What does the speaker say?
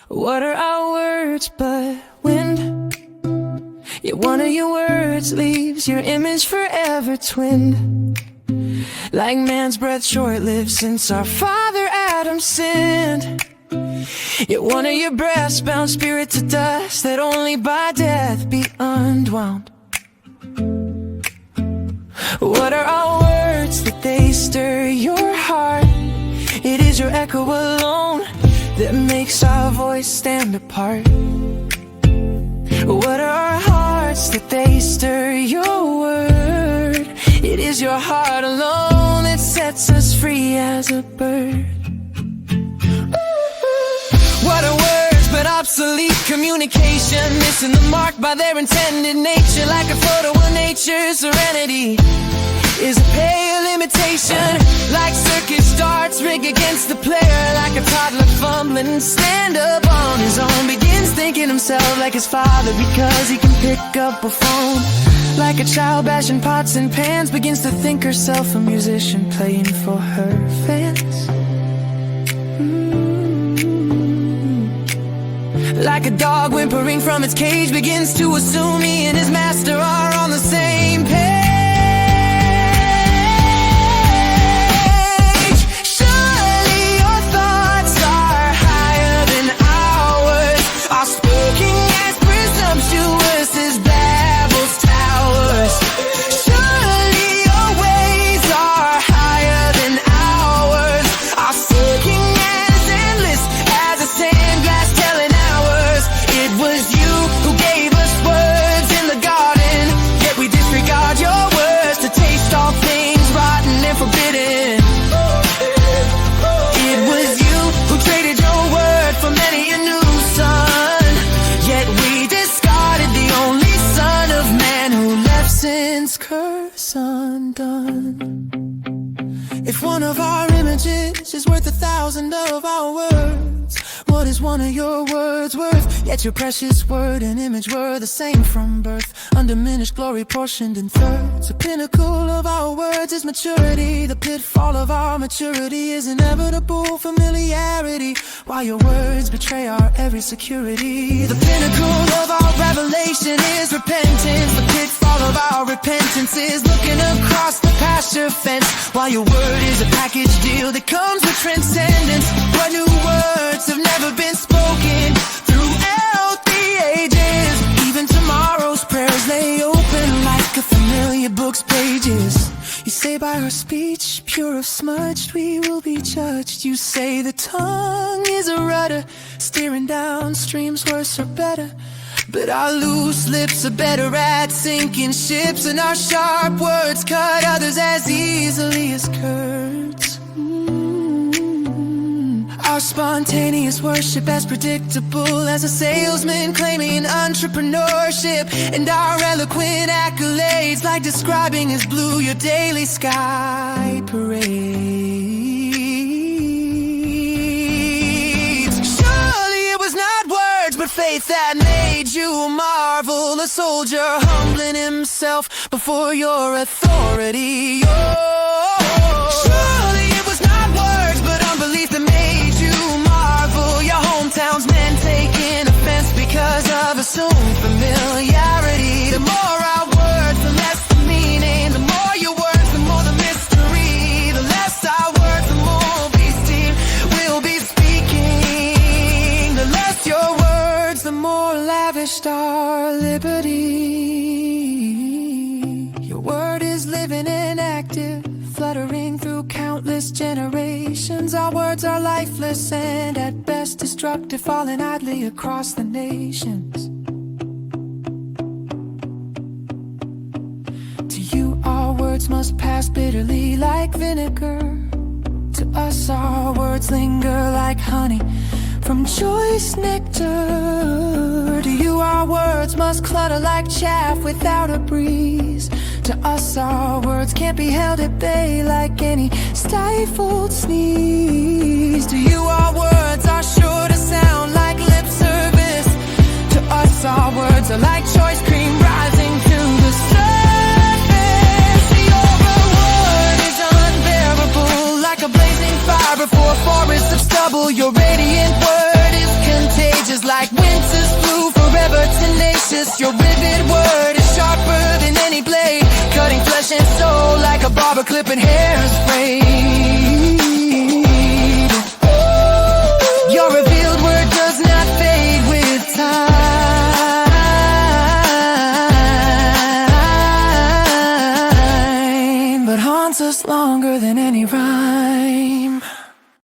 What are our words but wind? Yet one of your words leaves your image forever twinned. Like man's breath short-lived since our father Adam sinned. Yet one of your breaths bound spirit to dust, that only by death be unwound. What are our words that they stir your heart? It is your echo alone that makes our voice stand apart. What are our hearts that they stir your word? It is your heart alone that sets us free as a bird. What are words but obsolete communication, missing the mark by their intended nature. Like a photo of nature's serenity is a pale imitation. Like circus darts rigged against the player, like a toddler fumbling stand up on his own. Begins thinking himself like his father because he can pick up a phone. Like a child bashing pots and pans, begins to think herself a musician playing for her fans. Like a dog whimpering from its cage, begins to assume he and his master are on the same page. Surely your thoughts are higher than ours, are speaking as presumptuous as Babel's towers. Surely your ways are higher than ours, are seeking as endless as a sandglass telling hours. It was you who gave us words in the garden, yet we disregard your words to taste all things rotten and forbidden. It was you who traded your word for many a new son, yet we discarded the only son of man who left sin's curse undone. If one of our images is worth 1,000 of our words, what is one of your words worth? Yet your precious word and image were the same from birth, undiminished glory portioned in thirds. The pinnacle of our words is maturity, the pitfall of our maturity is inevitable familiarity, while your words betray our every security. The pinnacle of our revelation is repentance, the pitfall of our repentance is looking across the pasture fence, while your word is a package deal that comes with transcendence. What new words have never been spoken throughout the ages? Even tomorrow's prayers lay open like a familiar book's pages. You say by our speech, pure of smudged, we will be judged. You say the tongue is a rudder, steering down streams worse or better, but our loose lips are better at sinking ships, and our sharp words cut others as easily as curds. Our spontaneous worship as predictable as a salesman claiming entrepreneurship, and our eloquent accolades like describing as blue your daily sky parades. Surely it was not words but faith that made you a marvel, a soldier humbling himself before your authority. Surely it was not words but unbelief that made you marvel, your hometown's men taking offense because of assumed familiarity. The more our words, the less the meaning. The more your words, the more the mystery. The less our words, the more we seem we'll be speaking. The less your words, the more lavished our liberty. Your word is living and active, fluttering through countless generations. Our words are lifeless and at best destructive, falling idly across the nations. To you our words must pass bitterly like vinegar. To us our words linger like honey from choice nectar. To you our words must clutter like chaff without a breeze. To us our words can't be held at bay like any stifled sneeze. To you our words are sure to sound like lip service. To us our words are like choice cream rising to the surface. Your word is unbearable like a blazing fire before a forest of stubble. Your radiant word is contagious clip and hairspray. Your revealed word does not fade with time, but haunts us longer than any rhyme.